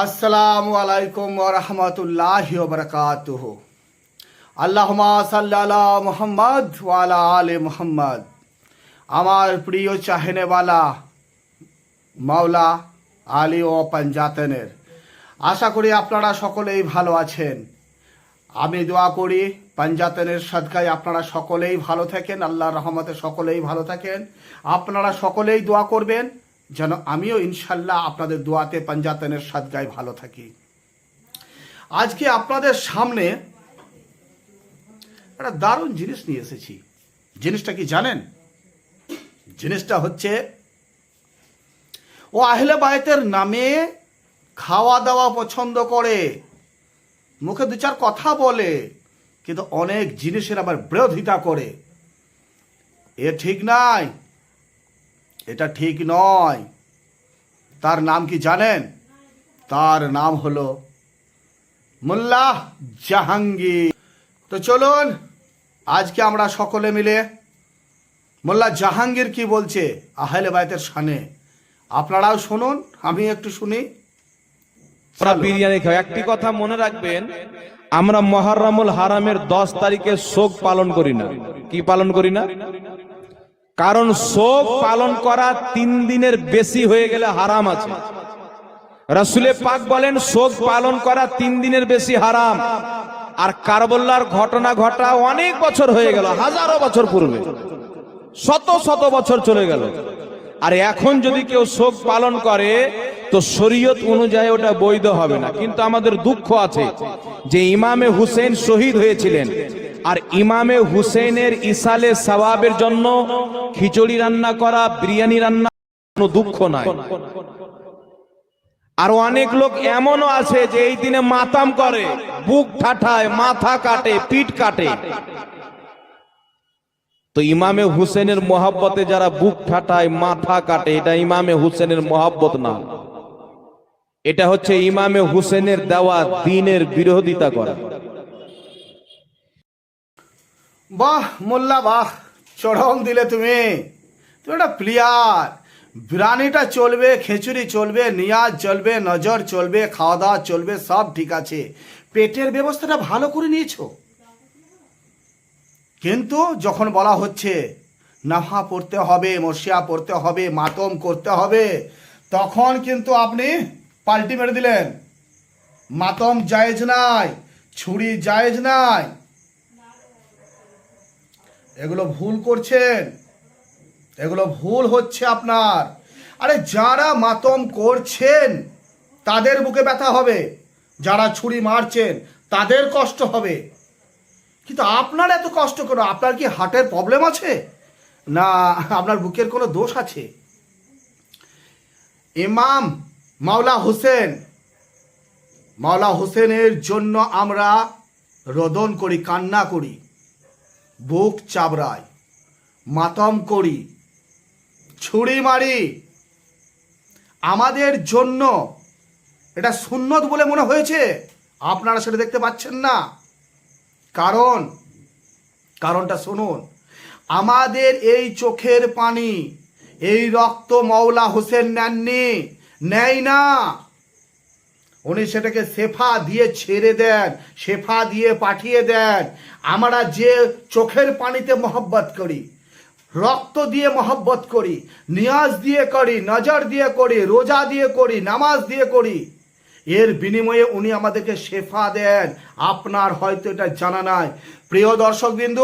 আসসালামু আলাইকুম ওয়া রাহমাতুল্লাহি ওয়া বারাকাতুহু। আল্লাহুম্মা সাল্লি আলা মুহাম্মদ ওয়া আলা আলি মুহাম্মদ। আমার প্রিয় চাহেনেওয়ালা মাওলা আলী ও পাঞ্জাতনের, আশা করি আপনারা সকলেই ভালো আছেন। আমি দোয়া করি পাঞ্জাতনের সাদকায় আপনারা সকলেই ভালো থাকেন, আল্লাহর রহমতে সকলেই ভালো থাকেন। আপনারা সকলেই দোয়া করবেন যেন আমিও ইনশাল্লাহ আপনাদের দোয়াতে পাঞ্জাতনের সাদকায় ভালো থাকি। আজকে আপনাদের সামনে একটা দারুণ জিনিস নিয়ে এসেছি। জিনিসটা কি জানেন? জিনিসটা হচ্ছে ও আহলে বায়তের নামে খাওয়া দাওয়া পছন্দ করে, মুখে দু চার কথা বলে, কিন্তু অনেক জিনিসের আবার বিরোধিতা করে। এ ঠিক নয়, এটা ঠিক নয়। তার নাম কি জানেন? তার নাম হলো মোল্লা জাহাঙ্গীর। তো চলুন আজকে আমরা সকলে মিলে মোল্লা জাহাঙ্গীর কি বলছে আহলে বায়তের শানে আপনারাও শুনুন, আমি একটু শুনি। বিরিয়ানি খাও। একটি কথা মনে রাখবেন, আমরা মুহররমুল হারামের 10 তারিখে শোক পালন করি না। কি পালন করি না? কারণ শোক পালন করা 3 দিনের বেশি হয়ে গেলে হারাম আছে। রাসূলে পাক বলেন শোক পালন করা 3 দিনের বেশি হারাম। আর কারবালার ঘটনা ঘটা অনেক বছর হয়ে গেল, হাজারো বছর পূর্বে, শত শত বছর চলে গেল। আর এখন যদি কেউ শোক পালন করে তো শরীয়ত অনুযায়ী ওটা বৈধ হবে না। কিন্তু আমাদের দুঃখ আছে যে ইমামে হুসেন শহীদ হয়েছিলেন, আর ইমামে হুসেনের ইসালে সওয়াবের জন্য খিচুড়ি রান্না করা, বিরিয়ানি রান্না কোনো দুঃখ নাই। আর অনেক লোক এমনও আছে যে এই দিনে মাতাম করে, বুক ঠাঠায়, মাথা কাটে, পিঠ কাটে। তো ইমামে হুসেনের মোহাব্বতে যারা বুক ঠাঠায়, মাথা কাটে, এটা ইমামে হুসেনের মোহাব্বত না, এটা হচ্ছে ইমামে হুসেনের দেওয়া দ্বীনের বিরোধিতা করা। বাহ মোল্লা বাহ, চড়ং দিলে তুমি একটা প্লেয়ার। বিরিয়ানিটা চলবে, খিচুড়ি চলবে, নিয়াজ চলবে, নজর চলবে, খাওয়া দাওয়া চলবে, সব ঠিক আছে। পেটের ব্যবস্থাটা ভালো করে নিয়েছো, কিন্তু যখন বলা হচ্ছে নাফা পড়তে হবে, মর্শিয়া পড়তে হবে, মাতম করতে হবে, তখন কিন্তু আপনি পাল্টি মেরে দিলেন। মাতম জায়েজ নাই, ছুরি জায়েজ নাই, এগুলো ভুল করছেন, এগুলো ভুল হচ্ছে আপনার। আরে যারা মাতম করছেন তাদের বুকে ব্যথা হবে, যারা ছুরি মারছেন তাদের কষ্ট হবে, কিন্তু আপনার এত কষ্ট করো। আপনার কি হার্টের প্রবলেম আছে, না আপনার বুকের কোনো দোষ আছে? ইমাম মাওলা হোসেনের জন্য আমরা রোদন করি, কান্না করি, বুক চাবড়াই, মাতম করি, ছুরি মারি। আমাদের জন্য এটা সুন্নত বলে মনে হয়েছে, আপনারা সেটা দেখতে পাচ্ছেন না। কারণটা শুনুন। আমাদের এই চোখের পানি, এই রক্ত মাওলা হোসেন নেয় না। উনি সেটাকে শেফা দিয়ে ছেড়ে দেন, শেফা দিয়ে পাঠিয়ে দেন। আমরা যে চোখের পানিতে মহব্বত করি, রক্ত দিয়ে মহব্বত করি, নিয়াজ দিয়ে করি, নজর দিয়ে করি, রোজা দিয়ে করি, নামাজ দিয়ে করি, এর বিনিময়ে উনি আমাদেরকে শেফা দেন। আপনার হয়তো এটা জানা নাই। প্রিয় দর্শকবৃন্দ,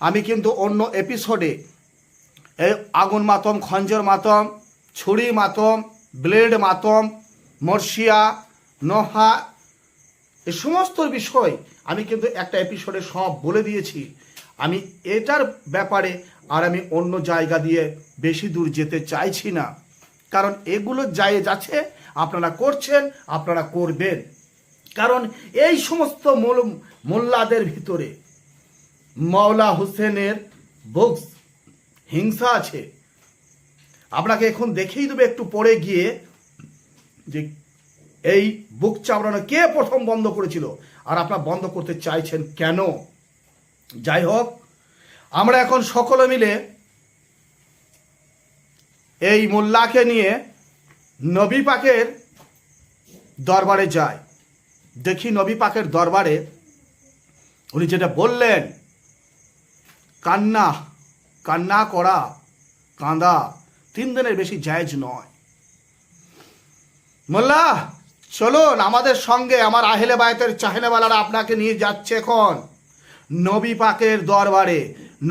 আমি কিন্তু অন্য এপিসোডে এই আগুন মাতম, খঞ্জর মাতম, ছুরি মাতম, ব্লেড মাতম, মর্শিয়া, নহা, এই সমস্ত বিষয় আমি কিন্তু একটা এপিসোডে সব বলে দিয়েছি। আমি এটার ব্যাপারে আর আমি অন্য জায়গা দিয়ে বেশি দূর যেতে চাইছি না, কারণ এগুলো জায়েজ আছে, আপনারা করছেন, আপনারা করবেন। কারণ এই সমস্ত মোল্লাদের ভিতরে মাওলা হোসেনের বক্স হিংসা আছে। আপনাকে এখন দেখেই দেবে একটু পরে গিয়ে যে এই বুক চাবড়ানো কে প্রথম বন্ধ করেছিল, আর আপনারা বন্ধ করতে চাইছেন কেন। যাই হোক, আমরা এখন সকলে মিলে এই মোল্লাকে নিয়ে নবী পাকের দরবারে যায়, দেখি নবী পাকের দরবারে উনি যেটা বললেন, কান্না কান্না করা, কাঁদা 3 দিনের বেশি জায়েজ নয়। মোল্লা চলুন আমাদের সঙ্গে, আমার আহলে বায়তের চাহেনেওয়ালারা আপনাকে নিয়ে যাচ্ছে এখন নবী পাকের দরবারে।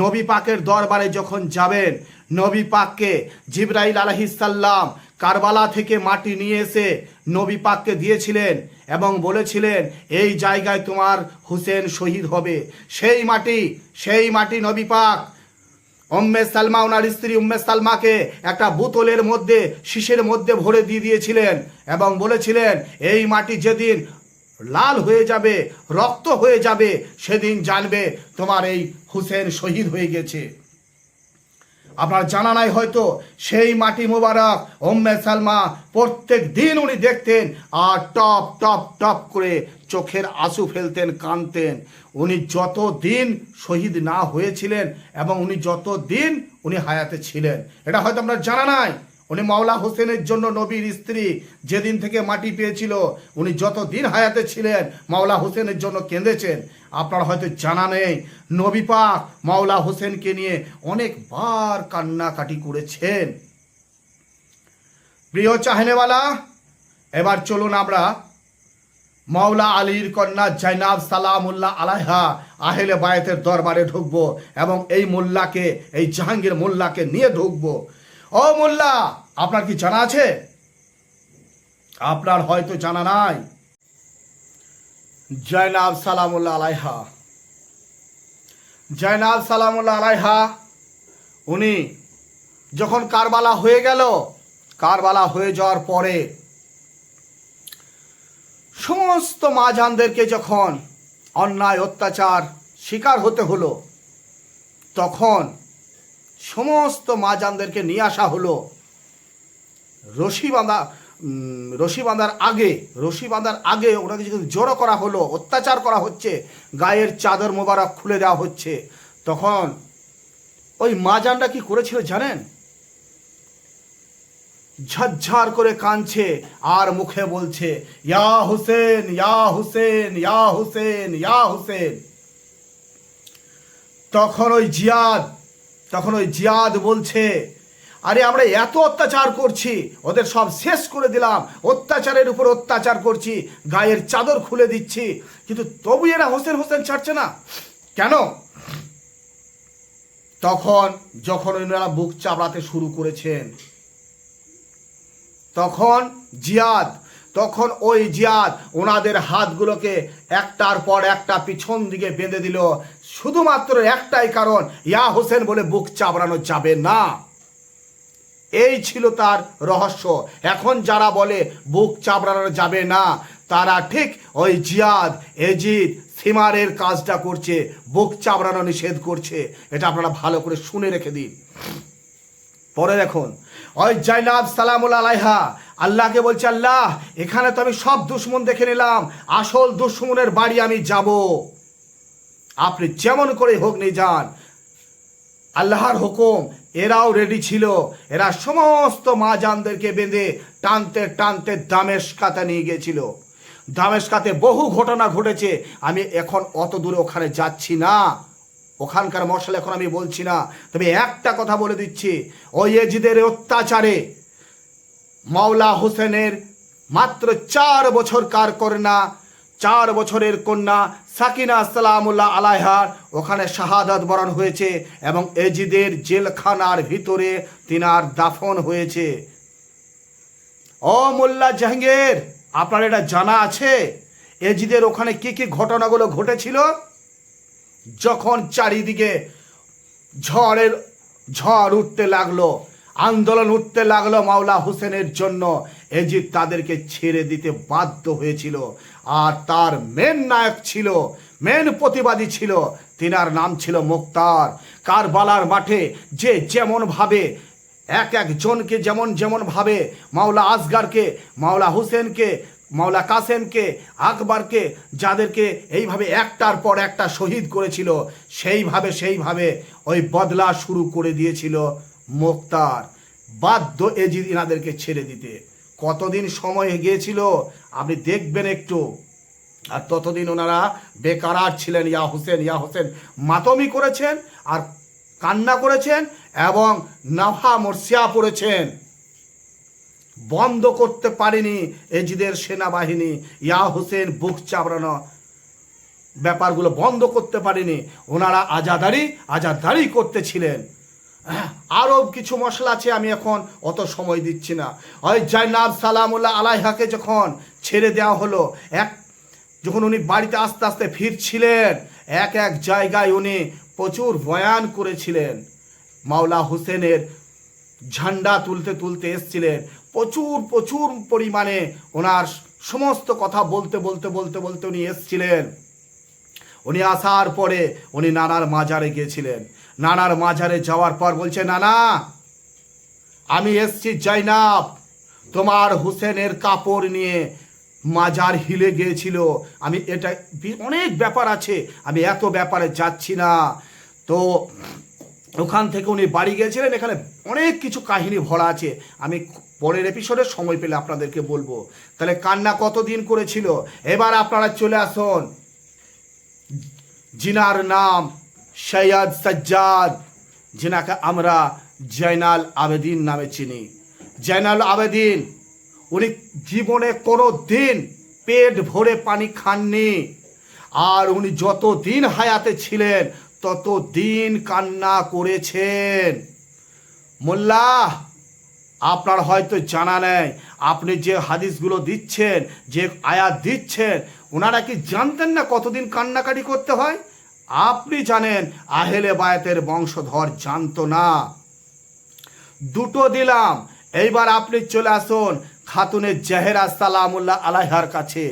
নবী পাকের দরবারে যখন যাবেন, নবী পাককে জিবরাইল আলাইহিস সালাম কারবালা থেকে মাটি নিয়ে এসে নবী পাককে দিয়েছিলেন এবং বলেছিলেন এই জায়গায় তোমার হুসেন শহীদ হবে। সেই মাটি নবী পাক উম্মে সালমা, ওনার স্ত্রী উম্মে সালমাকে একটা বোতলের মধ্যে, শীষের মধ্যে ভরে দিয়ে দিয়েছিলেন এবং বলেছিলেন এই মাটি যেদিন লাল হয়ে যাবে, রক্ত হয়ে যাবে, সেদিন জানবে তোমার এই হুসেন শহীদ হয়ে গেছে। আপনার জানা নাই হয়তো, সেই মাটি মোবারক উম্মে সালমা প্রত্যেক দিন উনি দেখতেন আর টপ টপ টপ করে চোখের আঁসু ফেলতেন, কাঁদতেন। উনি যত দিন শহীদ না হয়েছিলেন এবং উনি যত দিন উনি হায়াতে ছিলেন, এটা হয়তো আপনার জানা নাই। উনি মাওলা হোসেনের জন্য, নবীর স্ত্রী যেদিন থেকে মাটি পেয়েছিল, উনি যত দিন হায়াতে ছিলেন মাওলা হোসেনের জন্য কেঁদেছেন। আপনার হয়তো জানা নেই, নবী পাক মাওলা হোসেনকে নিয়ে অনেকবার কান্নাকাটি করেছেন। প্রিয় চাহেনেওয়ালা, এবার চলুন আমরা মাওলা আলীর কন্যা জাইনাব সালামুল্লাহ আলাইহা আহলে বায়তের দরবারে ঢুকবো এবং এই মোল্লাকে, এই জাহাঙ্গীর মোল্লাকে নিয়ে ঢুকবো। ও মোল্লা, আপনার কি জানা আছে? আপনার হয়তো জানা নাই। জাইনাব সালামুল্লাহ আলাইহা উনি যখন কারবালা হয়ে গেল, কারবালা হয়ে যাওয়ার পরে সমস্ত মা জানদেরকে যখন অন্যায় অত্যাচার শিকার হতে হলো, তখন সমস্ত মা জানদেরকে নিয়ে আসা হলো রশি বাঁধার আগে ওনাকে যখন জড়ো করা হলো, অত্যাচার করা হচ্ছে, গায়ের চাদর মোবারক খুলে দেওয়া হচ্ছে, তখন ওই মা জানরা কি করেছিল জানেন? ঝরঝর করে কাঁদছে আর মুখে বলছে ইয়া হুসেন, ইয়া হুসেন, ইয়া হুসেন, ইয়া হুসেন। তখন ওই জিয়াদ বলছে আরে আমরা এত অত্যাচার করছি, ওদের সব শেষ করে দিলাম, অত্যাচারের উপর অত্যাচার করছি, গায়ের চাদর খুলে দিচ্ছি, কিন্তু তবু এরা হোসেন হোসেন ছাড়ছে না কেন? তখন যখন ওনারা বুক চাপড়াতে শুরু করেছেন, তখন ওই জিয়াদ ওনাদের হাতগুলোকে একটার পর একটা পিছন দিকে বেঁধে দিল, শুধুমাত্র একটাই কারণ, ইয়া হোসেন বলে বুক চাপড়ানো যাবে না। এই ছিল তার রহস্য। এখন যারা বলে বুক চাপড়ানো যাবে না, তারা ঠিক ওই জিয়াদ, এজিদ, সিমারের কাজটা করছে, বুক চাপড়ানো নিষেধ করছে। এটা আপনারা ভালো করে শুনে রেখে দিন। পরে দেখুন ওই জাইনাব সালামুল্লাহ আলাইহা আল্লাহকে বলছে, আল্লাহ এখানে তো আমি সব দুশ্মন দেখে নিলাম, আসল দুশ্মনের বাড়ি আমি যাব, আপনি যেমন করে হোক নিয়ে যান। আল্লাহর হুকুম, এরাও রেডি ছিল, এরা সমস্ত মা জানদেরকে বেঁধে টানতে টানতে দামেস্কাতে নিয়ে গিয়েছিল। দামেস্কাতে বহু ঘটনা ঘটেছে, আমি এখন অত দূরে ওখানে যাচ্ছি না, ওখানকার মশলা এখন আমি বলছি না। তবে একটা কথা বলে দিচ্ছি, ওই এজিদের অত্যাচারে মাওলা হোসেনের মাত্র 4 বছরের কন্যা সাকিনা সালামুল্লাহ আলাইহার ওখানে শাহাদাত বরণ হয়েছে এবং এজিদের জেলখানার ভিতরে তিনার দাফন হয়েছে। ও মোল্লা জাহাঙ্গীর, আপনার এটা জানা আছে এজিদের ওখানে কি কি ঘটনাগুলো ঘটেছিল? যখন চারিদিকে ঝড় উঠতে লাগলো, আন্দোলন উঠতে লাগলো মাওলা হোসেনের জন্য, এজিদ তাদেরকে ছেড়ে দিতে বাধ্য হয়েছিল। আর তার মেন নায়ক ছিল, মেন প্রতিবাদী ছিল, তিনার নাম ছিল মুক্তার। কারবালার মাঠে যে যেমন ভাবে এক একজনকে যেমন ভাবে মাওলা আসগারকে, মাওলা হোসেনকে, মাওলা কাসেমকে, আকবরকে, যাদেরকে এইভাবে একটার পর একটা শহীদ করেছিল, সেইভাবে ওই বদলা শুরু করে দিয়েছিল মুক্তার। বাধ্য এজিদ ইনাদেরকে ছেড়ে দিতে। কতদিন সময় গিয়েছিল আপনি দেখবেন একটু। আর ততদিন ওনারা বেকারার ছিলেন, ইয়া হোসেন মাতমি করেছেন আর কান্না করেছেন এবং নাভা মর্সিয়া পড়েছেন। বন্ধ করতে পারেনি এজিদের সেনাবাহিনী ইয়া হোসেন বুক চাপড়ানো ব্যাপারগুলো বন্ধ করতে পারেনি। ওনারা আজাদারি করতেছিলেন। আরও কিছু মশলা আছে, আমি এখন অত সময় দিচ্ছি না। ওই জাইনাব সালামুল্লাহ আলাইহাকে যখন ছেড়ে দেওয়া হলো, যখন উনি বাড়িতে আস্তে আস্তে ফিরছিলেন, এক জায়গায় উনি প্রচুর বয়ান করেছিলেন। মাওলা হোসেনের ঝান্ডা তুলতে এসছিলেন। প্রচুর পরিমাণে ওনার সমস্ত কথা বলতে উনি এসছিলেন। উনি আসার পরে উনি নানার মাজারে গিয়েছিলেন। নানার মাজারে যাওয়ার পর বলছে, নানা আমি এসছি জাইনাব, তোমার হোসেনের কাপড় নিয়ে মাজার হিলে গিয়েছিল। আমি এটা অনেক ব্যাপার আছে, আমি এত ব্যাপারে যাচ্ছি না। তো ওখান থেকে উনি বাড়ি গিয়েছিলেন। এখানে অনেক কিছু কাহিনী ভরা আছে, আমি পরের এপিসোডে সময় পেলে আপনাদেরকে বলবো। তাহলে কান্না কতদিন করেছিল। এবার আপনারা চলে আসুন, জিনার নাম সৈয়দ সাজ্জাদ, যিনাকে আমরা জয়নাল আবেদিন নামে চিনি। জয়নাল আবেদিন উনি জীবনে কোনো দিন পেট ভরে পানি খাননি। আর উনি যত দিন হায়াতে ছিলেন তত দিন কান্না করেছেন। মোল্লা, আপনার হয়তো জানা নেই, আপনি যে হাদিসগুলো দিচ্ছেন, যে আয়াত দিচ্ছেন, ওনারা কি জানতেন না কতদিন কান্নাকাটি করতে হয়? আপনি জানেন, আহলে বায়াতের বংশধর জানতো না। দুটো দিলাম। এইবার আপনি চলে আসুন খাতুনে জাহেরা সালামুল্লাহ আলাইহার কাছে।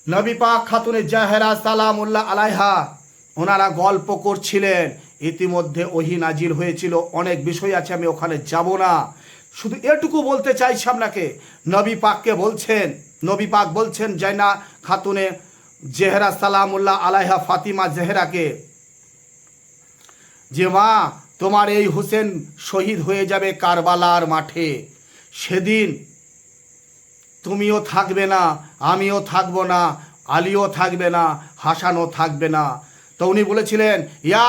নবী পাক খাতুনে জাহেরা সালামুল্লাহ আলাইহা ওনারা গল্প করছিলেন। ইতিমধ্যে ওহী নাজিল হয়েছিল, অনেক বিষয় আছে, আমি ওখানে যাব না। শুধু এটুকু বলতে চাইছি আপনাকে, নবী পাক বলছেন জাইনা খাতুনে জেহরা সালামুল্লাহ আলাইহা ফাতিমা জেহরাকে, যে মা, তোমার এই হোসেন শহীদ হয়ে যাবে কারবালার মাঠে। সেদিন তুমিও থাকবে না, আমিও থাকবো না, আলীও থাকবে না, হাসানও থাকবে না। তো উনি বলেছিলেন, ইয়া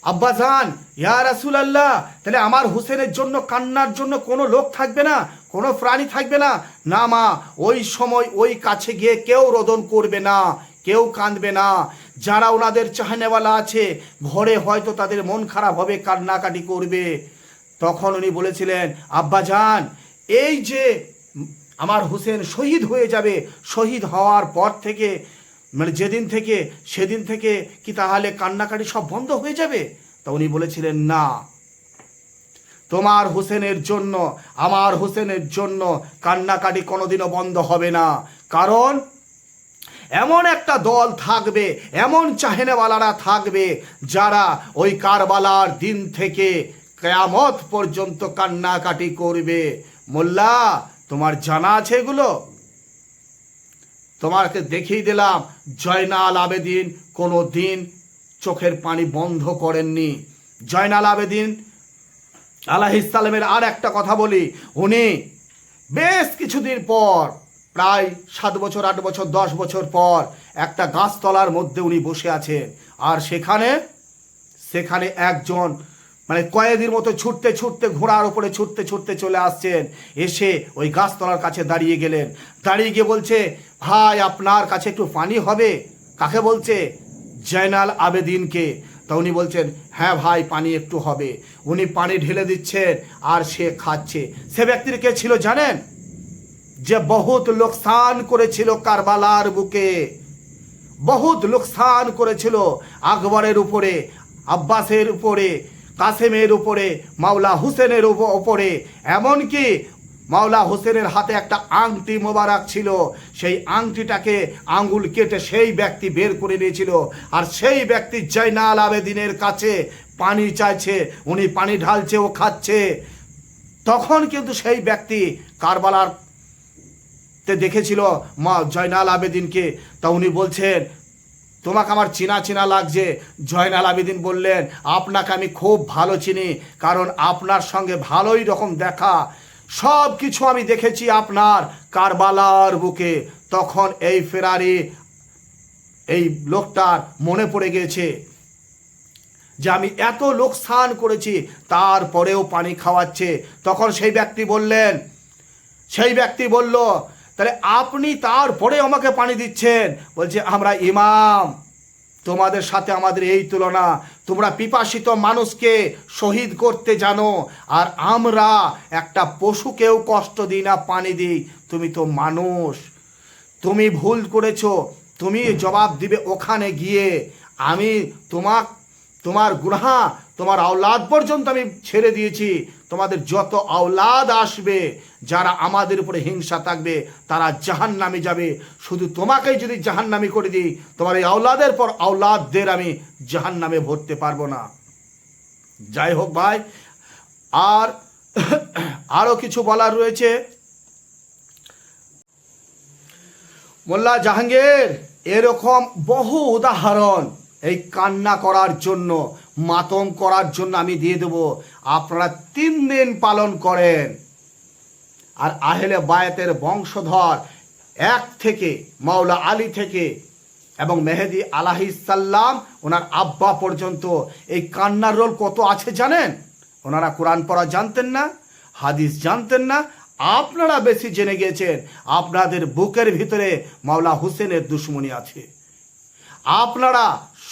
আব্বাজান, ইয়া রাসূলুল্লাহ, তাহলে আমার হোসেনের জন্য কান্নার জন্য কোনো লোক থাকবে না, কোনো প্রাণী থাকবে না? না মা, ওই সময় ওই কাছে গিয়ে কেউ রোদন করবে না, কেউ কাঁদবে না। যারা ওনাদের চাহনেওয়ালা আছে ঘরে হয়তো তাদের মন খারাপ হবে, কান্নাকাটি করবে। তখন উনি বলেছিলেন, আব্বাজান, এই যে আমার হোসেন শহীদ হয়ে যাবে, শহীদ হওয়ার পর থেকে মানে সেদিন থেকে কি তাহলে কান্নাকাটি সব বন্ধ হয়ে যাবে? তা উনি বলেছিলেন, না, তোমার হোসেনের জন্য, আমার হোসেনের জন্য কান্নাকাটি কোনোদিনও বন্ধ হবে না। কারণ এমন একটা দল থাকবে, এমন চাহেনেওয়ালারা থাকবে, যারা ওই কারবালার দিন থেকে কিয়ামত পর্যন্ত কান্নাকাটি করবে। মোল্লা, তোমার জানা আছে এগুলো? তোমাকে দেখিয়ে দিলাম, জয়নাল আবেদিন কোনো দিন চোখের পানি বন্ধ করেননি। জয়নাল আবেদিন আলাইহিস সালামের আর একটা কথা বলি, উনি বেশ কিছুদিন পর, প্রায় 7 বছর 8 বছর 10 বছর পর একটা গাছতলার মধ্যে উনি বসে আছেন। আর সেখানে একজন মানে কয়েদির মতো ছুটতে ঘোড়ার উপরে ছুটতে চলে আসছেন। এসে ওই গাছতলার কাছে দাঁড়িয়ে গেলেন। দাঁড়িয়ে গিয়ে বলছে, ভাই, আপনার কাছে একটু পানি হবে? কাকে বলছে? জয়নাল আবেদিনকে। তা উনি বলছেন, হ্যাঁ ভাই, পানি একটু হবে। উনি পানি ঢেলে দিচ্ছেন আর সে খাচ্ছে। সে ব্যক্তির কে ছিল জানেন? যে বহুত লোকসান করেছিল কারবালার বুকে, বহুত লোকসান করেছিল আকবরের উপরে, আব্বাসের উপরে, কাসেমের উপরে, মাওলা হোসেনের উপরে। এমনকি মাওলা হোসেনের হাতে একটা আংটি মোবারক ছিল, সেই আংটিটাকে আঙ্গুল কেটে সেই ব্যক্তি বের করে নিয়েছিল। আর সেই ব্যক্তি জয়নাল আবেদিনের কাছে পানি চাইছে, উনি পানি ঢালছে, ও খাচ্ছে। তখন কিন্তু সেই ব্যক্তি কারবালার দেখেছিল মা জয়নাল আবেদিনকে। তা উনি বলছেন, তোমাকে আমার চিনা লাগছে। জয়নাল আবেদিন বললেন, আপনাকে আমি খুব ভালো চিনি, কারণ আপনার সঙ্গে ভালোই রকম দেখা। সব কিছু আমি দেখেছি আপনার কারবালার বুকে। তখন এই ফেরারি এই লোকটার মনে পড়ে গেছে যে আমি এত লোকসান করেছি, তারপরেও পানি খাওয়াচ্ছে। তখন সেই ব্যক্তি বলল, তাহলে আপনি তারপরে আমাকে পানি দিচ্ছেন? বলছে, আমরা ইমাম, তোমাদের সাথে আমাদের এই তুলনা। তোমরা পিপাসিত মানুষকে শহীদ করতে জানো, আর আমরা একটা পশুকেও কষ্ট দিই না, পানি দিই। তুমি তো মানুষ, তুমি ভুল করেছো, তুমি জবাব দিবে ওখানে গিয়ে। আমি তোমার গুনাহ, তোমার আওলাদ পর্যন্ত আমি ছেড়ে দিয়েছি। তোমাদের যত আওলাদ আসবে, যারা আমাদের উপরে হিংসা থাকবে, তারা জাহান্নামে যাবে। শুধু তোমাকেই যদি জাহান্নামে করে দিই, তোমার এই আওলাদের পর আওলাদদের আমি জাহান্নামে ভরতে পারবো না। যাই হোক ভাই, আর আরো কিছু বলার রয়েছে। মোল্লা জাহাঙ্গীর, এরকম বহু উদাহরণ এই কান্না করার জন্য, মাতম করার জন্য আমি দিয়ে দেব। আপনারা 3 দিন পালন করেন। আর আহলে বায়াতের বংশধর 1 থেকে মাওলা আলী থেকে এবং মেহেদি আলাইহিস সালাম ওনার আব্বা পর্যন্ত এই কান্নার রোল কত আছে জানেন? ওনারা কোরআন পড়া জানতেন না, হাদিস জানতেন না। আপনারা বেশি জেনে গিয়েছেন। আপনাদের বুকের ভিতরে মাওলা হুসেনের দুশ্মনী আছে। আপনারা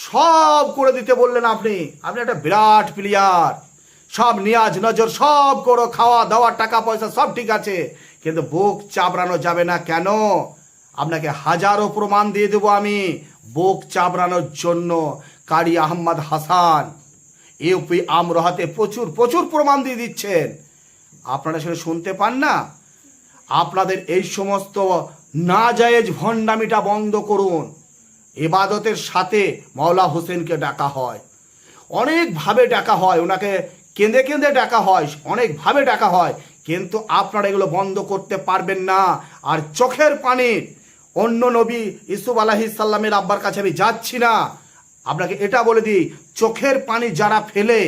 সব করে দিতে বললেন। আপনি একটা বিরাট প্লেয়ার, সব নিয়াজ নজর সব করো, খাওয়া দাওয়া টাকা পয়সা সব ঠিক আছে, কিন্তু বুক চাবড়ানো যাবে না। কেন? আপনাকে হাজারো প্রমাণ দিয়ে দেবো আমি বুক চাবড়ানোর জন্য। কারি আহমদ হাসান ইউপি আমরোহাতে প্রচুর প্রমাণ দিয়ে দিচ্ছেন। আপনারা সেটা শুনতে পান না? আপনাদের এই সমস্ত নাজায়েজ ভণ্ডামিটা বন্ধ করুন। ইবাদতের সাথে মাওলা হোসেনকে ডাকা হয়, অনেকভাবে ডাকা হয়, ওনাকে কেঁদে কেঁদে ডাকা হয়, অনেকভাবে ডাকা হয়, কিন্তু আপনারা এগুলো বন্ধ করতে পারবেন না। আর চোখের পানি, অন্য নবী ইউসুফ আলাইহিস সালামের আব্বার কাছে আমি যাচ্ছি না, আপনাকে এটা বলে দিই, চোখের পানি যারা ফেলে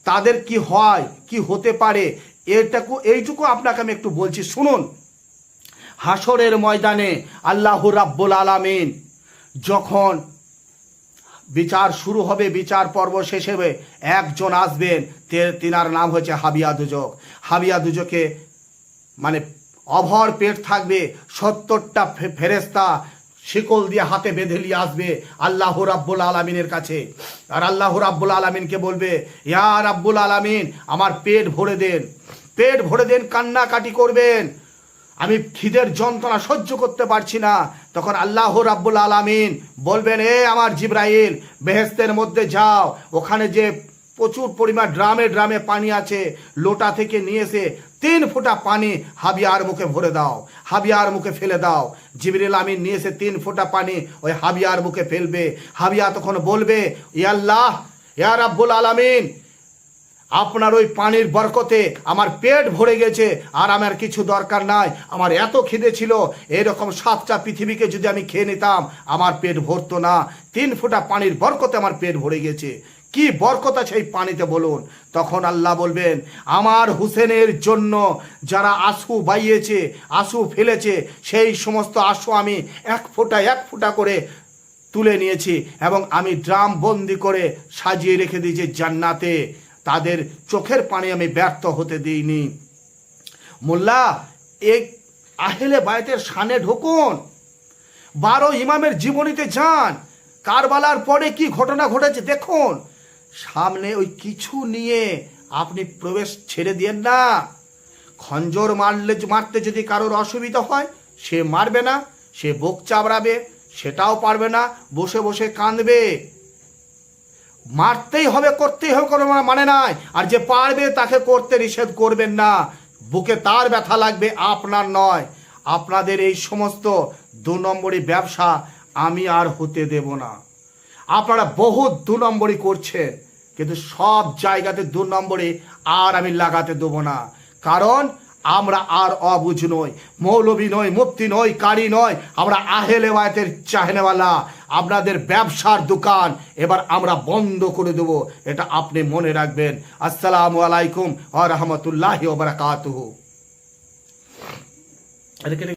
তাদের কি হয়, কি হতে পারে, এইটুকু আপনাকে আমি একটু বলছি, শুনুন। হাসরের ময়দানে আল্লাহ রাব্বুল আলামিন যখন বিচার শুরু হবে, বিচার পর্ব শেষ হবে, একজন আসবেন, তিনার নাম হচ্ছে হাবিয়া দুজক। হাবিয়া দুজকে মানে অভর পেট থাকবে, 70টা ফেরেস্তা শিকল দিয়ে হাতে বেঁধে নিয়ে আসবে আল্লাহ রাব্বুল আলামিনের কাছে। আর আল্লাহ রাব্বুল আলামিনকে বলবে, ইয়া রাব্বুল আলামিন, আমার পেট ভরে দেন, কান্নাকাটি করবেন, আমি খিদের যন্ত্রণা সহ্য করতে পারছি না। তখন আল্লাহ রাব্বুল আলামিন বলবেন, এ আমার জিবরাইল, বেহেশতের মধ্যে যাও, ওখানে যে প্রচুর পরিমাণ ড্রামে পানি আছে, লোটা থেকে নিয়ে এসে 3 ফোঁটা পানি হাবিয়ার মুখে ভরে দাও, হাবিয়ার মুখে ফেলে দাও। জিবরিল আমিন নিয়ে এসে 3 ফোঁটা পানি ওই হাবিয়ার মুখে ফেলবে। হাবিয়া তখন বলবে, ইয়া আল্লাহ, ইয়া রাব্বুল আলামিন, আপনার ওই পানির বরকতে আমার পেট ভরে গেছে, আর আমার কিছু দরকার নাই। আমার এত খিদে ছিল, এরকম 7টা পৃথিবীকে যদি আমি খেয়ে নিতাম আমার পেট ভরতো না। 3 ফোঁটা পানির বরকতে আমার পেট ভরে গেছে। কি বরকত আছে এই পানিতে বলুন? তখন আল্লাহ বলবেন, আমার হুসেনের জন্য যারা আঁসু বাইয়েছে, আঁসু ফেলেছে, সেই সমস্ত আঁসু আমি এক ফোঁটা করে তুলে নিয়েছি এবং আমি ড্রাম বন্দি করে সাজিয়ে রেখে দিয়েছি জান্নাতে। তাদের চোখের পানি আমি ব্যর্থ হতে দিইনি। মোল্লা, এই আহলে বায়াতের শানে ঢুকুন, 12 ইমামের জীবনীতে যান, কারবালার পরে কি ঘটনা ঘটেছে দেখুন। সামনে ওই কিছু নিয়ে আপনি প্রবেশ ছেড়ে দিয়েন না। খঞ্জর মারতে যদি কারোর অসুবিধা হয়, সে মারবে না, সে বুক চাবড়াবে, সেটাও পারবে না, বসে বসে কাঁদবে। মারতেই হবে, করতেই হবে, কোনো মানে নাই। আর যে পারবে তাকে করতে নিষেধ করবেন না, বুকে তার ব্যথা লাগবে, আপনার নয়। আপনাদের এই সমস্ত 2 নম্বরী ব্যবসা আমি আর হতে দেব না। আপনারা বহুত 2 নম্বরী করছেন, কিন্তু সব জায়গাতে 2 নম্বরী আর আমি লাগাতে দেবো না। কারণ আমরা আর অবুঝ নই, মৌলবী নই, মুফতি নই, কারি নয়, আমরা আহলে বায়াতের চাহনেওয়ালা। আপনাদের ব্যবসার দোকান এবার আমরা বন্ধ করে দেব, এটা আপনি মনে রাখবেন। আসসালামু আলাইকুম ওয়া রাহমাতুল্লাহি ওয়া বারাকাতুহু।